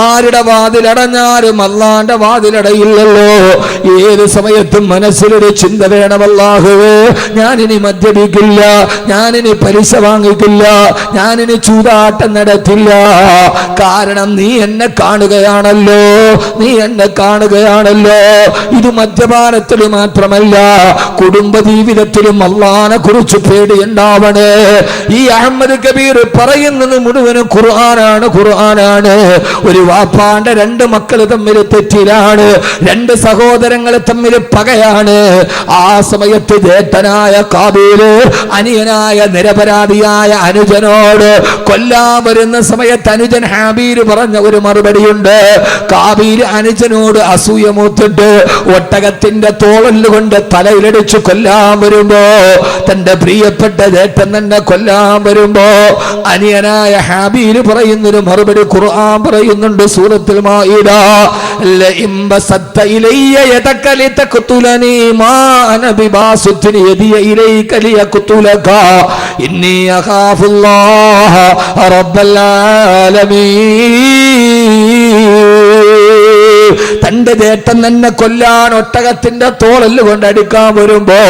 ആരുടെ വാതിലടഞ്ഞാലും അല്ലാന്റെ വാതിലടയില്ലല്ലോ. ഏത് സമയത്തും മനസ്സിലൊരു ചിന്ത വേണം, അല്ലാഹുവേ ഞാനിനി മദ്യപിക്കില്ല, ഞാനിനി പലിശ വാങ്ങിക്കില്ല, ഞാനിനി ചൂതാട്ടം നടത്തില്ല. കാരണം നീ എന്നെ കാണുകയാണല്ലോ, നീ എന്നെ കാണുകയാണല്ലോ. ഇത് മദ്യപാനത്തിൽ മാത്രമല്ല, കുടുംബ ജീവിതത്തിലും അല്ലാഹനെ കുറിച്ച് പേടിയുണ്ടാവണേ. ഈ അഹമ്മദ് കബീർ പറയുന്നത് മുഴുവനും ഖുർആനാണ്, ഖുർആനാണ്. ഒരു വാപ്പാന്റെ രണ്ട് മക്കൾ തമ്മിൽ തെറ്റിലാണ്, രണ്ട് സഹോദരങ്ങൾ തമ്മിൽ പകയാണ്. ആ സമയത്ത് ജേഷ്ഠനായ കാബീല് അനിയനായ നിരപരാധിയായ അനുജനോട് കൊല്ലാൻ വരുന്ന സമയത്ത് അനുജൻ ഹാബീൽ പറഞ്ഞ ഒരു മറുപടിയുണ്ട്. കാബീൽ അനുജനോട് അസൂയ മൂത്തിട്ട് ഒട്ടകത്തിന്റെ തോളല് കൊണ്ട് തലയിലടിച്ച് കൊല്ലാൻ വരുമ്പോ, തന്റെ പ്രിയപ്പെട്ട ജേഷ്ഠൻ തന്നെ കൊല്ലാൻ വരുമ്പോ അനിയനായ ഹാബീൽ പറയുന്നൊരു മറുപടി ഖുർആൻ പറയുന്നുണ്ട് സൂറത്തുൽ മാഇദ, ലഇൻ ബസത്ത ഇലയ്യ യദക ലിതഖ്തുലനി മാ അന ബിബാസുത്തിൻ യദിയ ഇലൈക ലിയഖ്തുലക ഇന്നി അഖാഫുല്ലാഹ റബ്ബൽ ആലമീൻ. തന്റെ ജേഷ്ഠൻ തന്നെ കൊല്ലാൻ ഒട്ടകത്തിന്റെ തോളല് കൊണ്ട് അടിക്കാൻ വരുമ്പോ,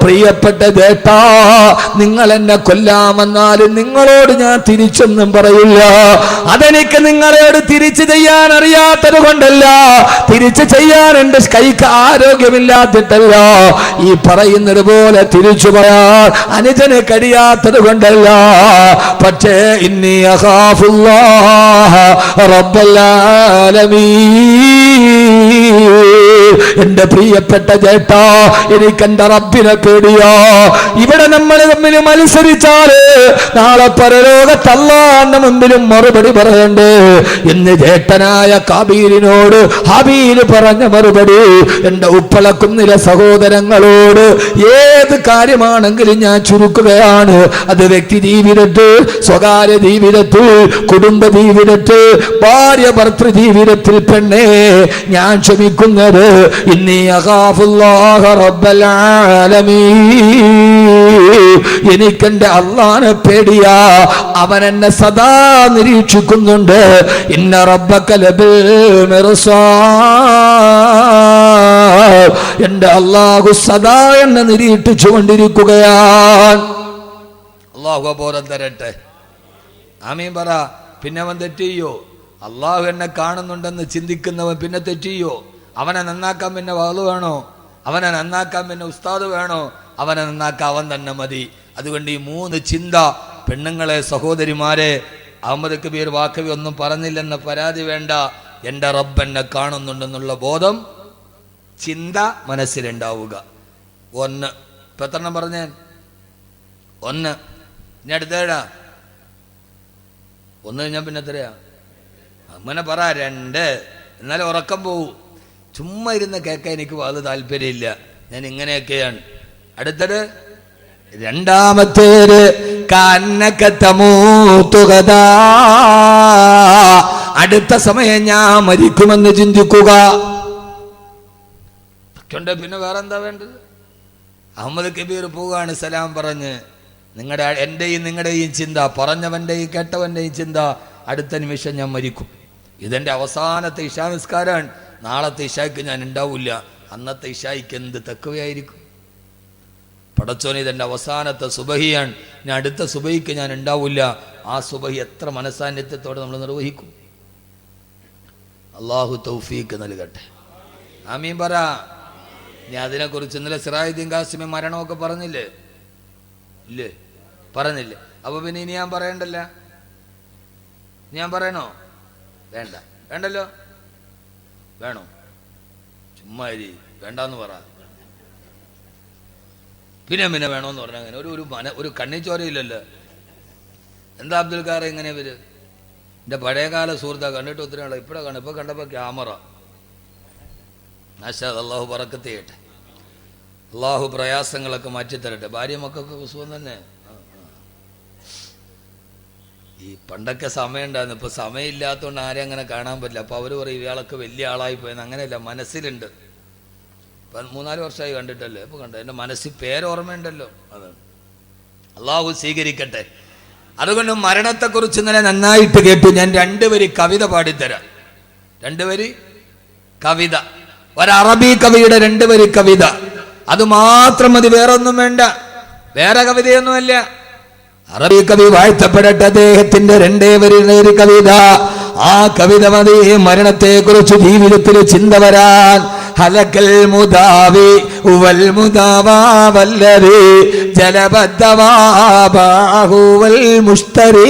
പ്രിയപ്പെട്ട ജേഷ്ഠാ നിങ്ങൾ എന്നെ കൊല്ലാമെന്നാലും നിങ്ങളോട് ഞാൻ തിരിച്ചൊന്നും പറയില്ല. അതെനിക്ക് നിങ്ങളോട് തിരിച്ചു ചെയ്യാൻ അറിയാത്തത് കൊണ്ടല്ല, തിരിച്ചു ചെയ്യാൻ എന്റെ കൈക്ക് ആരോഗ്യമില്ലാത്തിട്ടല്ല, ഈ പറയുന്നത് പോലെ തിരിച്ചു പറയാൻ അനുജന് കഴിയാത്തത് കൊണ്ടല്ല. പക്ഷേ ഇന്നി അഖാഫുല്ലാഹ റബ്ബൽ ആലമീൻ. എന്റെ പ്രിയപ്പെട്ട ജേഷ്ഠാ എനിക്ക് എന്റെ റബ്ബിനെ പേടിയോ. ഇവിടെ നമ്മൾ തമ്മിൽ മത്സരിച്ചാല് നാളെ പരലോകത്ത് അല്ലാഹുവിന്റെ മുമ്പിലും മറുപടി പറയണ്ടേ എന്ന് ജേഷ്ഠനായ കാബീലിനോട് ഹബീൽ പറഞ്ഞ മറുപടി എന്റെ ഉപ്പളക്കുന്നിലെ സഹോദരങ്ങളോട് ഏത് കാര്യമാണെങ്കിലും ഞാൻ ചുരുക്കുകയാണ്. അത് വ്യക്തി ജീവിതത്തിൽ, സ്വകാര്യ ജീവിതത്തിൽ, കുടുംബ ജീവിതത്തിൽ, ഭാര്യ ഭർത്തൃ ജീവിതത്തിൽ പെണ്ണേ ഞാൻ ക്ഷമിക്കുന്നത് ഇന്നി അഖാഫുല്ലാഹ റബ്ബൽ ആലമീൻ. എനിക്കെന്റെ അല്ലാഹനെ പേടിയാ, അവൻ എന്നെ സദാ നിരീക്ഷിക്കുന്നുണ്ട്. ഇന്ന റബ്ബക ലബിൽ മിർസാദ്. എന്റെ അല്ലാഹു സദാ എന്നെ നിരീക്ഷിച്ചു കൊണ്ടിരിക്കുകയാണ്. അല്ലാഹു ബോധം തരട്ടെ, ആമീൻ പറ. പിന്നെ അവൻ തെറ്റിയോ? അള്ളാഹു എന്നെ കാണുന്നുണ്ടെന്ന് ചിന്തിക്കുന്നവൻ പിന്നെ തെറ്റിയോ? അവനെ നന്നാക്കാൻ പിന്നെ വാള് വേണോ? അവനെ നന്നാക്കാൻ പിന്നെ ഉസ്താദ് വേണോ? അവനെ നന്നാക്കാൻ അവൻ തന്നെ മതി. അതുകൊണ്ട് ഈ മൂന്ന് ചിന്ത, പെണ്ണുങ്ങളെ, സഹോദരിമാരെ, അഹമ്മദ് കബീർ വാക്കവി ഒന്നും പറഞ്ഞില്ലെന്ന പരാതി വേണ്ട. എൻ്റെ റബ്ബ് എന്നെ കാണുന്നുണ്ടെന്നുള്ള ബോധം, ചിന്ത മനസ്സിലുണ്ടാവുക. ഒന്ന്. ഇപ്പം എത്രണ്ണം പറഞ്ഞേ? ഒന്ന്. ഇനി അടുത്തേടാ ഒന്ന് കഴിഞ്ഞാൽ പിന്നെ എത്രയാ? അങ്ങനെ പറ. രണ്ട്. എന്നാലും ഉറക്കം പോവും. ചുമ്മാ ഇരുന്ന് കേൾക്കാൻ എനിക്ക് വളരെ താല്പര്യമില്ല. ഞാൻ ഇങ്ങനെയൊക്കെയാണ്. അടുത്തത് രണ്ടാമത്തേത് അടുത്ത സമയം ഞാൻ മരിക്കുമെന്ന് ചിന്തിക്കുക. പിന്നെ വേറെന്താ വേണ്ടത്? അഹമ്മദ് കബീർ പോവുകയാണ് സലാം പറഞ്ഞ്. എൻ്റെയും നിങ്ങളുടെയും ചിന്ത, പറഞ്ഞവൻ്റെയും കേട്ടവൻ്റെയും ചിന്ത, അടുത്ത നിമിഷം ഞാൻ മരിക്കും. ഇതെൻ്റെ അവസാനത്തെ ഇശാ നിസ്കാരമാണ്. നാളത്തെ ഇശായ്ക്ക് ഞാൻ ഉണ്ടാവില്ല. അന്നത്തെ ഇശായ്ക്ക് എന്ത് തക്കവയായിരിക്കും? പടച്ചോനെ, ഇതെൻ്റെ അവസാനത്തെ സുബഹിയാണ്. ഞാൻ അടുത്ത സുബഹിക്ക് ഞാൻ ഉണ്ടാവില്ല. ആ സുബഹി എത്ര മനസാന്നിധ്യത്തോടെ നമ്മൾ നിർവഹിക്കും? അള്ളാഹു തൗഫീക്ക് നൽകട്ടെ. ആമീൻ പറ. ഞാൻ അതിനെക്കുറിച്ച് ഇന്നലെ സിറാജുദ്ദീൻ ഖാസിമി മരണമൊക്കെ പറഞ്ഞില്ലേ? ഇല്ലേ? പറഞ്ഞില്ലേ? അപ്പോൾ പിന്നെ ഇനി ഞാൻ പറയണ്ടല്ല? ഞാൻ പറയണോ? വേണ്ട. വേണ്ടല്ലോ? വേണോ? ചുമ്മാ വേണ്ടെന്ന് പറ. പിന്നെ വേണമെന്ന് പറഞ്ഞാൽ അങ്ങനെ ഒരു കണ്ണിച്ചോരയില്ലല്ലോ. എന്താ അബ്ദുൽ ഖാർ ഇങ്ങനെ ഇവര്? എൻ്റെ പഴയകാല സുഹൃത്താ, കണ്ടിട്ട് ഒത്തിരി ആളെ ഇപ്പോഴാണ് കാണും. ഇപ്പോൾ കണ്ടപ്പോൾ ക്യാമറ. മാഷാ അല്ലാഹു ബറക്കത്ത് ചെയ്യട്ടെ. അള്ളാഹു പ്രയാസങ്ങളൊക്കെ മാറ്റിത്തരട്ടെ. ഭാര്യ മക്കൾക്കൊക്കെ സുഖം തന്നെ. ഈ പണ്ടൊക്കെ സമയം ഉണ്ടായിരുന്നു. ഇപ്പോൾ സമയമില്ലാത്തതുകൊണ്ട് ആരെയും അങ്ങനെ കാണാൻ പറ്റില്ല. അപ്പോൾ അവർ പറയും ഇയാളൊക്കെ വലിയ ആളായി പോയെന്ന്. അങ്ങനെയല്ല, മനസ്സിലുണ്ട്. ഇപ്പം 3-4 വർഷമായി കണ്ടിട്ടല്ലേ. ഇപ്പോൾ കണ്ടോ, എൻ്റെ മനസ്സിൽ പേരോർമ്മയുണ്ടല്ലോ. അതാണ്. അള്ളാഹു സ്വീകരിക്കട്ടെ. അതുകൊണ്ട് മരണത്തെക്കുറിച്ച് ഇന്നലെ നന്നായിട്ട് കേട്ടു. ഞാൻ 2 വരി കവിത പാടിത്തരാം. 2 വരി കവിത, ഒരറബി കവിയുടെ 2 വരി കവിത. അത് മാത്രം മതി, വേറൊന്നും വേണ്ട, വേറെ കവിതയൊന്നുമല്ല. അറബി കവി വാഴ്ത്തപ്പെടട്ടെ, അദ്ദേഹത്തിന്റെ 2 വരി കവിത. ആ കവിത മതി മരണത്തെ കുറിച്ച് ജീവിതത്തിൽ ചിന്ത വരാൻ. ഹലക്കൽ മുദാവി വൽ മുദാവാ വല്ലദി ജലബദ്ദവാബാഹു വൽ മുസ്തരി.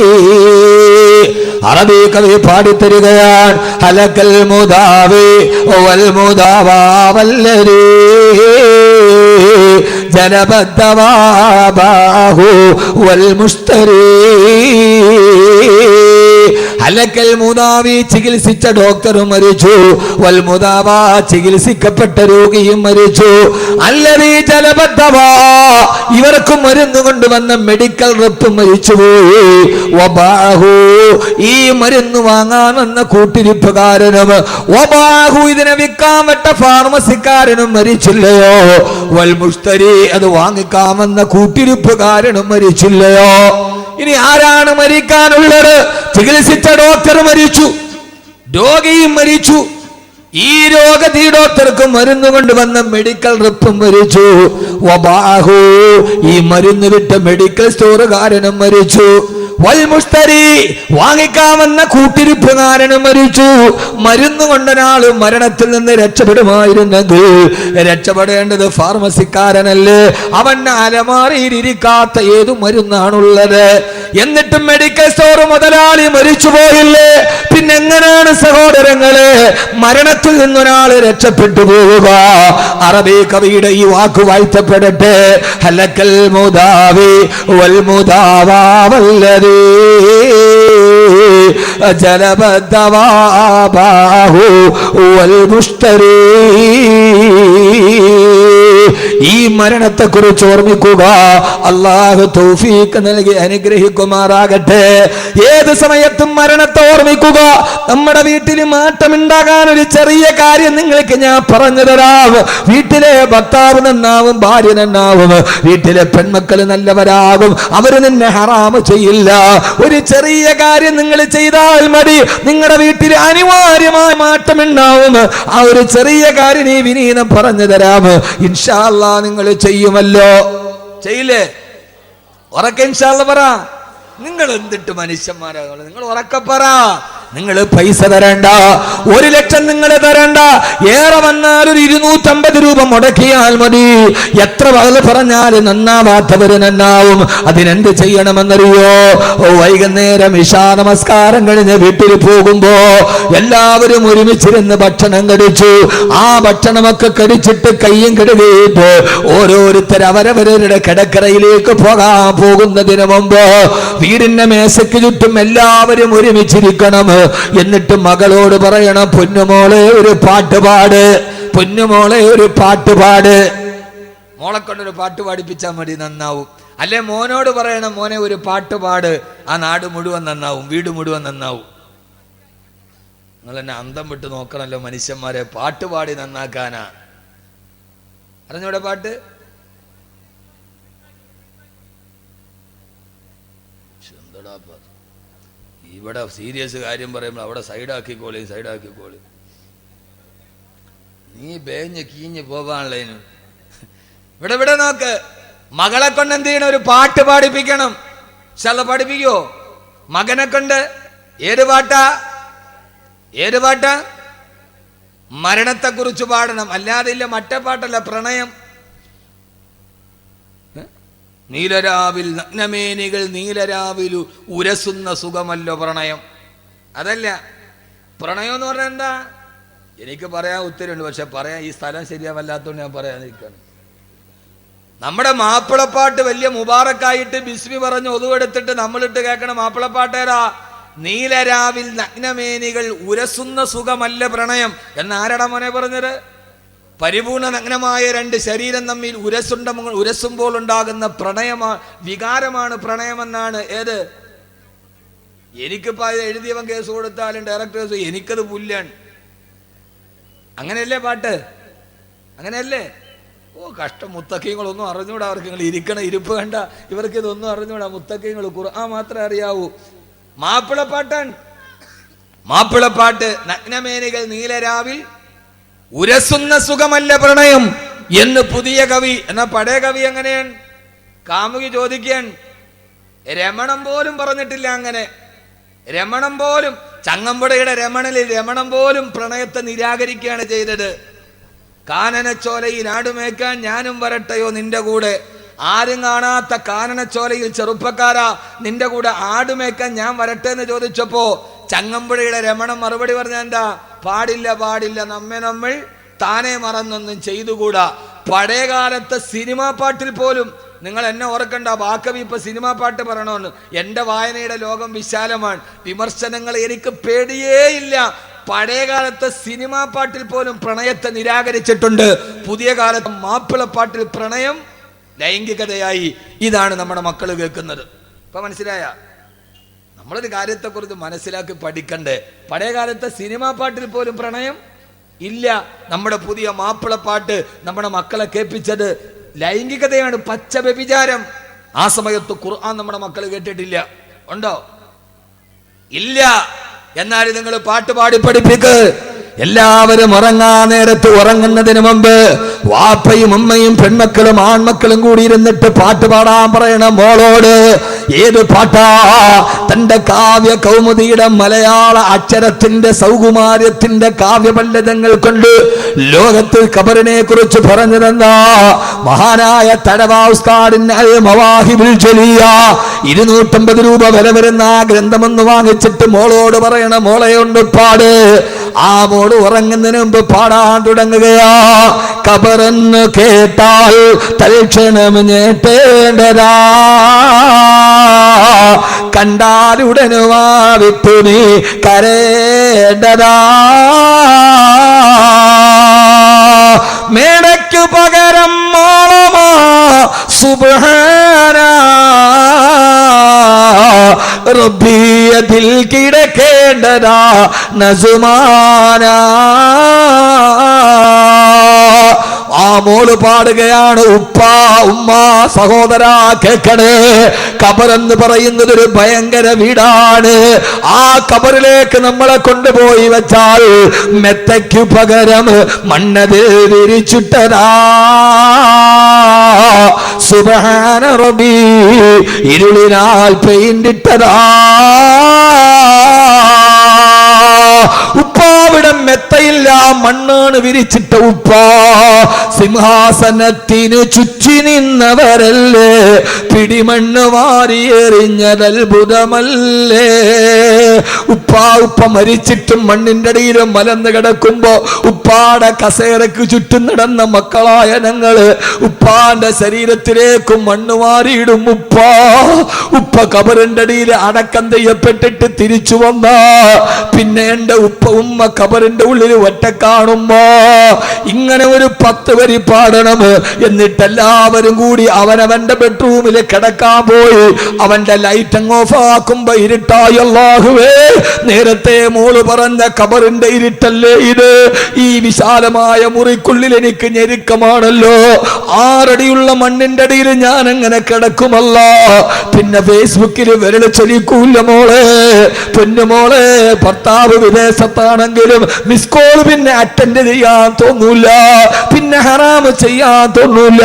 അറബി കവി പാടിത്തരികയാണ്. ഹലക്കൽ മുദാവി വൽ മുദാവാ വല്ലദി ജലബദ്ദവാബാഹു വൽ മുസ്തരി. ഹലക്കൽ മുദാവി, ചികിത്സിച്ച ഡോക്ടറും മരിച്ചു. വൽ മുദാവാ, ചികിത്സിക്കപ്പെട്ട രോഗിയും മരിച്ചു. അല്ലദീ ജലബദ്ദവാ, ഇവർക്ക് മരുന്ന് കൊണ്ടുവന്ന മെഡിക്കൽ റെപ്പ് മരിച്ചുപോയി. വബാഹു, ഈ മരുന്ന് വാങ്ങാൻ വന്ന കൂട്ടിരിപ്പുകാരനും, വബാഹു, ഇതിനെ വിൽക്കാൻ വിട്ട ഫാർമസിക്കാരനും മരിച്ചില്ലയോ? വൽ മുസ്തരി, അത് വാങ്ങിക്കാൻ വന്ന കൂട്ടിരിപ്പുകാരനും മരിച്ചില്ലയോ? ഇനി ആരാണ് മരിക്കാനുള്ളത്? ചികിത്സിച്ച ഡോക്ടർ മരിച്ചു, രോഗിയും മരിച്ചു. ഈ ഡോക്ടർക്ക് മരുന്ന് കൊണ്ടുവന്ന മെഡിക്കൽ റെപ്പും മരിച്ചു. വബാഹു, ഈ മരുന്ന് വിട്ട മെഡിക്കൽ സ്റ്റോറുകാരനും മരിച്ചു. വൽ മുസ്തരി, വാങ്ങിക്കാമെന്ന കൂട്ടിരിപ്പുകാരനും മരിച്ചു. മരുന്ന് കൊണ്ടൊരാള് മരണത്തിൽ നിന്ന് രക്ഷപ്പെടുമായിരുന്നെങ്കിൽ രക്ഷപ്പെടേണ്ടത് ഫാർമസിക്കാരനല്ലേ? അവന്റെ അലമാരയിൽ ഇരിക്കാത്ത ഏതു മരുന്നാണുള്ളത്? എന്നിട്ടും മെഡിക്കൽ സ്റ്റോർ മുതലാളി മരിച്ചു പോയില്ലേ? പിന്നെ എങ്ങനെയാണ് സഹോദരങ്ങളെ മരണത്തിൽ നിന്നൊരാള് രക്ഷപ്പെട്ടു പോവുക? അറബി കവിയുടെ ഈ വാക്ക് വാഴ്ത്തപ്പെടട്ടെ. ഹലക്കൽ മുദാവി വൽ മുദാവാ വല്ലദീ ജലബദ്ദവാബാഹു വൽ മുസ്തരി. ഈ മരണത്തെ കുറിച്ച് ഓർമ്മിക്കുക. അല്ലാഹു തൗഫീഖ് നൽകി അനുഗ്രഹിക്കുമാറാകട്ടെ. ഏത് സമയത്തും മരണത്തെ ഓർമ്മിക്കുക. നമ്മുടെ വീട്ടിൽ മാറ്റമുണ്ടാകാൻ ഒരു ചെറിയ കാര്യം നിങ്ങൾക്ക് ഞാൻ പറഞ്ഞു തരാം. വീട്ടിലെ ഭർത്താവ് നന്നാവും, ഭാര്യ നന്നാവും, വീട്ടിലെ പെൺമക്കൾ നല്ലവരാകും, അവര് നിന്നെ ഹറാമ് ചെയ്യില്ല. ഒരു ചെറിയ കാര്യം നിങ്ങൾ ചെയ്താൽ മതി, നിങ്ങളുടെ വീട്ടിൽ അനിവാര്യമായ മാറ്റമുണ്ടാവും. ആ ഒരു ചെറിയ കാര്യം ഈ വിനീതം പറഞ്ഞു തരാം. ഇൻഷാ അല്ലാഹ് നിങ്ങൾ ചെയ്യുമല്ലോ, ചെയ്യില്ലേ? ഉറക്കെ ഇൻഷാ അല്ലാഹ് പറ. നിങ്ങൾ എന്തിട്ട് മനുഷ്യന്മാരാകുള്ളൂ? നിങ്ങൾ ഉറക്കെ പറ. നിങ്ങൾ പൈസ തരണ്ട, 1 ലക്ഷം നിങ്ങൾ തരണ്ട. ഏറെ വന്നാൽ ഒരു 250 രൂപ മുടക്കിയാൽ മതി. എത്ര വകല് പറഞ്ഞാലും നന്നാവാത്തവര് നന്നാവും. അതിനെന്ത് ചെയ്യണമെന്നറിയോ? വൈകുന്നേരം ഇശാ നമസ്കാരം കഴിഞ്ഞ് വീട്ടിൽ പോകുമ്പോ എല്ലാവരും ഒരുമിച്ചിരുന്ന് ഭക്ഷണം കഴിച്ചു. ആ ഭക്ഷണമൊക്കെ കഴിച്ചിട്ട് കയ്യും കഴുകിയിട്ട് ഓരോരുത്തർ അവരവരുടെ കിടക്കറയിലേക്ക് പോകുന്നതിന് മുമ്പ് വീടിന്റെ മേശയ്ക്ക് ചുറ്റും എല്ലാവരും ഒരുമിച്ചിരിക്കണം. എന്നിട്ട് മകളോട് പറയണം, പൊന്നുമോളെ ഒരു പാട്ട് പാട്, പൊന്നുമോളെ ഒരു പാട്ട് പാട്. മോളെ കൊണ്ടൊരു പാട്ട് പാടിപ്പിച്ചാൽ മതി, നന്നാവും. അല്ലെ മോനോട് പറയണം, മോനെ ഒരു പാട്ട് പാട്, ആ നാട് മുഴുവൻ നന്നാവും, വീട് മുഴുവൻ നന്നാവും. നിങ്ങൾ എന്നെ അന്തം വിട്ട് നോക്കണല്ലോ മനുഷ്യന്മാരെ. പാട്ട് പാടി നന്നാക്കാനാ അറിഞ്ഞൂടെ? പാട്ട് ഇവിടെ സീരിയസ് കാര്യം പറയുമ്പോൾ അവിടെ സൈഡാക്കിക്കോളി. നീ ബേഞ്ഞ് കീഞ്ഞ് പോവാനുള്ളതിന് ഇവിടെ നോക്ക്. മകളെ കൊണ്ട് എന്ത് ചെയ്യണം? ഒരു പാട്ട് പാടിപ്പിക്കണം. ശല പഠിപ്പിക്കോ മകനെ കൊണ്ട്? ഏത് പാട്ടാ? മരണത്തെ കുറിച്ച് പാടണം. അല്ലാതെ ഇല്ല മറ്റേ പാട്ടല്ല, പ്രണയം. നീലരാവിൽ നഗ്നമേനികൾ നീലരാവിലു ഉരസുന്ന സുഖമല്ലോ പ്രണയം. അതല്ല പ്രണയം എന്ന് പറഞ്ഞാൽ എന്താ? എനിക്ക് പറയാൻ ഉത്തരവുണ്ട്, പക്ഷെ പറയാൻ ഈ സ്ഥലം ശരിയാവല്ലാത്തോണ്ട് ഞാൻ പറയാതിരിക്കണം. നമ്മുടെ മാപ്പിളപ്പാട്ട് വലിയ മുബാറക്കായിട്ട് ബിസ്മി പറഞ്ഞ് ഒതുവെടുത്തിട്ട് നമ്മളിട്ട് കേൾക്കണ മാപ്പിളപ്പാട്ടേരാ. നീലരാവിൽ നഗ്നമേനികൾ ഉരസുന്ന സുഖമല്ല പ്രണയം എന്നാരടാ മോനെ പറഞ്ഞത്? പരിപൂർണ നഗ്നമായ 2 ശരീരം തമ്മിൽ ഉരസുമ്പോൾ ഉണ്ടാകുന്ന വികാരമാണ് പ്രണയമെന്നാണ്. ഏത്? എനിക്കിപ്പോ അത് എഴുതിയവൻ കേസ് കൊടുത്താലും ഡയറക്ടേഴ്സ് എനിക്കത് പുല്ലാണ്. അങ്ങനെയല്ലേ പാട്ട്? അങ്ങനെയല്ലേ? ഓ കഷ്ടം, മുത്തക്കീങ്ങളൊന്നും അറിഞ്ഞൂടാ അവർക്ക്. നിങ്ങൾ ഇരിക്കണ ഇരിപ്പ് കണ്ട ഇവർക്ക് ഇതൊന്നും അറിഞ്ഞൂടാ. മുത്തക്കീങ്ങൾ ഖുർആൻ മാത്രമേ അറിയാവൂ. മാപ്പിളപ്പാട്ടാണ്, മാപ്പിളപ്പാട്ട്. നഗ്നമേനികൾ നീലരാവിൽ ഉരസുന്ന സുഖമല്ല പ്രണയം എന്ന് പുതിയ കവി. എന്നാ പഴയ കവി എങ്ങനെയാണ്? കാമുകി ചോദിക്കാൻ രമണം പോലും പറഞ്ഞിട്ടില്ല. അങ്ങനെ രമണം പോലും, ചങ്ങമ്പുഴയുടെ രമണനിൽ രമണം പോലും പ്രണയത്തെ നിരാകരിക്കുകയാണ് ചെയ്തത്. കാനനച്ചോലയിൽ ആടുമേക്കാൻ ഞാനും വരട്ടെയോ നിന്റെ കൂടെ. ആരും കാണാത്ത കാനനച്ചോലയിൽ ചെറുപ്പക്കാരാ നിന്റെ കൂടെ ആടുമേക്കാൻ ഞാൻ വരട്ടെ എന്ന് ചോദിച്ചപ്പോ ചങ്ങമ്പുഴയുടെ രമണം മറുപടി പറഞ്ഞ എന്താ? പാടില്ല പാടില്ല, നമ്മെ നമ്മൾ താനെ മറന്നൊന്നും ചെയ്തുകൂടാ. പഴയകാലത്തെ സിനിമാ പാട്ടിൽ പോലും നിങ്ങൾ എന്നെ ഓർക്കണ്ട, ബാക്കവി ഇപ്പൊ സിനിമാ പാട്ട് പറയണമെന്ന്. എൻ്റെ വായനയുടെ ലോകം വിശാലമാണ്. വിമർശനങ്ങൾ എനിക്ക് പേടിയേയില്ല. പഴയകാലത്തെ സിനിമാ പാട്ടിൽ പോലും പ്രണയത്തെ നിരാകരിച്ചിട്ടുണ്ട്. പുതിയ കാലത്ത് മാപ്പിളപ്പാട്ടിൽ പ്രണയം ലൈംഗികതയായി. ഇതാണ് നമ്മുടെ മക്കൾ കേൾക്കുന്നത്. ഇപ്പൊ മനസ്സിലായ? നമ്മളൊരു കാര്യത്തെക്കുറിച്ച് മനസ്സിലാക്കി പഠിക്കണ്ടേ. പഴയ കാലത്തെ സിനിമാ പാട്ടിൽ പോലും പ്രണയം ഇല്ല. നമ്മുടെ പുതിയ മാപ്പിളപ്പാട്ട് നമ്മുടെ മക്കളെ കേൾപ്പിച്ചത് ലൈംഗികതയാണ്, പച്ച വ്യഭിചാരം. ആ സമയത്ത് ഖുർആൻ നമ്മുടെ മക്കൾ കേട്ടിട്ടില്ല. ഉണ്ടോ? ഇല്ല. എന്നാൽ നിങ്ങൾ പാട്ട് പാടി പഠിപ്പിക്ക്. എല്ലാവരും ഉറങ്ങാൻ നേരത്ത് ഉറങ്ങുന്നതിന് മുമ്പ് വാപ്പയും ഉമ്മയും പെൺമക്കളും ആൺമക്കളും കൂടി ഇരുന്നിട്ട് പാട്ട് പാടാൻ പറയണം മോളോട്. ഏത് പാട്ടാ? തന്റെ കാവ്യ കൗമുദിയുടെ മലയാള അക്ഷരത്തിന്റെ സൗകുമാര്യത്തിന്റെ കാവ്യപണ്ഡിതങ്ങൾ കൊണ്ട് ലോകത്തിൽ ഖബറിനെ കുറിച്ച് പറഞ്ഞതെന്താ? മഹാനായ തഴവാ ഉസ്താദിന്റെ അൽ മവാഹിബുൽ ജലിയ 250 രൂപ വില വരുന്ന ആ ഗ്രന്ഥമൊന്ന് വാങ്ങിച്ചിട്ട് മോളോട് പറയണം, മോളെ കൊണ്ട് പാട്. ആ മോള് ഉറങ്ങുന്നതിന് മുമ്പ് പാടാൻ തുടങ്ങുകയാ. ഖബറെന്ന് കേട്ടാൽ തൽക്ഷണം ഞെട്ടേണ്ടതാ, കണ്ടാലുടനുവാ വിട്ടു നീ കരേണ്ടതാ. മേടയ്ക്കു പകരം മോളമാ സുബ്ഹാന റബ്ബിയതിൽ കിടക്കേണ്ടതാ നസുമാന. ആ മോള് പാടുകയാണ്, ഉപ്പ ഉമ്മ സഹോദരാ കേൾക്കണേ. ഖബറെന്ന് പറയുന്നത് ഒരു ഭയങ്കര വീടാണ്. ആ ഖബറിലേക്ക് നമ്മളെ കൊണ്ടുപോയി വെച്ചാൽ മെത്തയ്ക്കു പകരം മണ്ണതിൽ വിരിച്ചിട്ടതാ. സുബ്ഹാന റബ്ബി ഇരുളിനാൽ പെയിന്റിട്ടതാ. ഉപ്പാവിടെ മെത്തയില്ല, മണ്ണാണ് വിരിച്ചിട്ട ഉപ്പ. സിംഹാസനത്തിന് ചുറ്റി നിന്നവരല്ലേ, പിടിമണ്ണ് വാരിയെറിഞ്ഞതത്ഭുതമല്ലേ. ഉപ്പ മരിച്ചിട്ടും മണ്ണിന്റെ അടിയിലും മലന്ന് കിടക്കുമ്പോ ഉപ്പാടെ കസേരക്ക് ചുറ്റും നടന്ന മക്കളായ ഞങ്ങള് ഉപ്പാന്റെ ശരീരത്തിലേക്കും മണ്ണ് വാരിയിടും. ഉപ്പ ഖബറിന്റെ അടിയിൽ അടക്കം ചെയ്യപ്പെട്ടിട്ട് തിരിച്ചു വന്ന പിന്നെ എന്റെ ഉമ്മ ഖബറിന്റെ ഉള്ളിൽ ഒറ്റ കാണുമ്പോ ഇങ്ങനെ ഒരു 10 വരി പാടണം. എന്നിട്ട് എല്ലാവരും കൂടി അവനവന്റെ ബെഡ്റൂമിൽ കിടക്കാൻ പോയി. അവന്റെ ലൈറ്റ് അങ്ങ് ഓഫ് ആക്കുമ്പോ ഇരുട്ടായി. അല്ലാഹുവേ, നേരത്തെ മോള് പറഞ്ഞ ഖബറിന്റെ ഇരുട്ടല്ലേ ഇത്? ഈ വിശാലമായ മുറിക്കുള്ളിൽ എനിക്ക് ഞെരുക്കമാണല്ലോ. 6 അടിയുള്ള മണ്ണിന്റെ അടിയിൽ ഞാൻ എങ്ങനെ കിടക്കുമല്ല? പിന്നെ ഫേസ്ബുക്കിൽ വിരല് ചലിക്കൂല മോളെ, പൊന്നുമോളെ. ഭർത്താവ് വിദേശത്താണെങ്കിലും മിസ് കോൾ പിന്നെ അറ്റൻഡ് ചെയ്യാൻ തോന്നൂല, പിന്നെ ഹറാമ് ചെയ്യാൻ തോന്നൂല.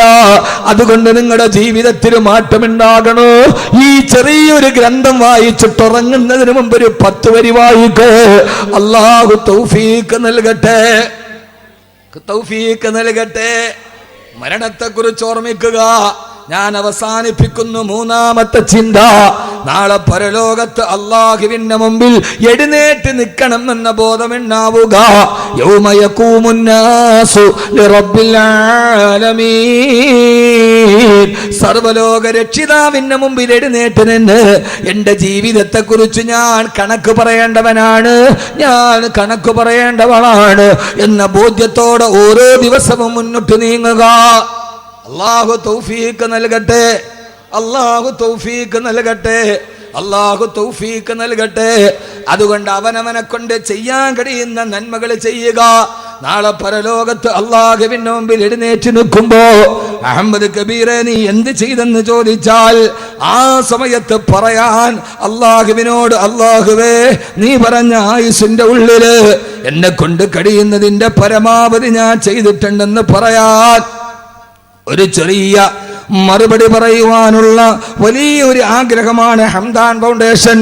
അതുകൊണ്ട് നിങ്ങളുടെ ജീവിതത്തിൽ മാറ്റമുണ്ടാകണോ? ഈ ചെറിയൊരു ഗ്രന്ഥം വായിച്ചിട്ട് ഉറങ്ങുന്നതിന് മുമ്പ് ഒരു 10 വരി വായിക്കേ. അല്ലാഹു തൗഫീഖ് നൽകട്ടെ, തൗഫീഖ് നൽകട്ടെ. മരണത്തെക്കുറിച്ച് ഓർമ്മിക്കുക. ഞാൻ അവസാനിപ്പിക്കുന്നു. 3ാമത്തെ ചിന്ത, നാളെ പരലോകത്ത് അല്ലാഹുവിന്റെ മുമ്പിൽ എഴുന്നേറ്റ് നിൽക്കണം എന്ന ബോധമുണ്ടാവുക. യൗമ യഖൂമുന്നാസു ലിറബ്ബിൽ ആലമീൻ. സർവലോക രക്ഷിതാവിന്റെ മുമ്പിൽ എഴുന്നേറ്റ് നിന്ന് എന്റെ ജീവിതത്തെക്കുറിച്ച് ഞാൻ കണക്ക് പറയേണ്ടവനാണ്, ഞാൻ കണക്ക് പറയേണ്ടവളാണ് എന്ന ബോധ്യത്തോടെ ഓരോ ദിവസവും മുന്നോട്ട് നീങ്ങുക. അല്ലാഹു തൗഫീഖ് നൽകട്ടെ, അല്ലാഹു തൗഫീഖ് നൽകട്ടെ, അല്ലാഹു തൗഫീഖ് നൽകട്ടെ. അതുകൊണ്ട് അവനവനെ കൊണ്ട് ചെയ്യാൻ കഴിയുന്ന നന്മകൾ ചെയ്യുക. നാളെ പരലോകത്ത് അള്ളാഹുവിന്റെ മുമ്പിൽ എഴുന്നേറ്റ് നിൽക്കുമ്പോ അഹമ്മദ് കബീറെ നീ എന്ത് ചെയ്തെന്ന് ചോദിച്ചാൽ ആ സമയത്ത് പറയാൻ അള്ളാഹുവിനോട്, അള്ളാഹുവേ നീ പറഞ്ഞ ആയുസിന്റെ ഉള്ളില് എന്നെ കൊണ്ട് കഴിയുന്നതിന്റെ പരമാവധി ഞാൻ ചെയ്തിട്ടുണ്ടെന്ന് പറയാൻ ഒരു ചെറിയ മറുപടി പറയുവാനുള്ള വലിയൊരു ആഗ്രഹമാണ് ഹംദാൻ ഫൗണ്ടേഷൻ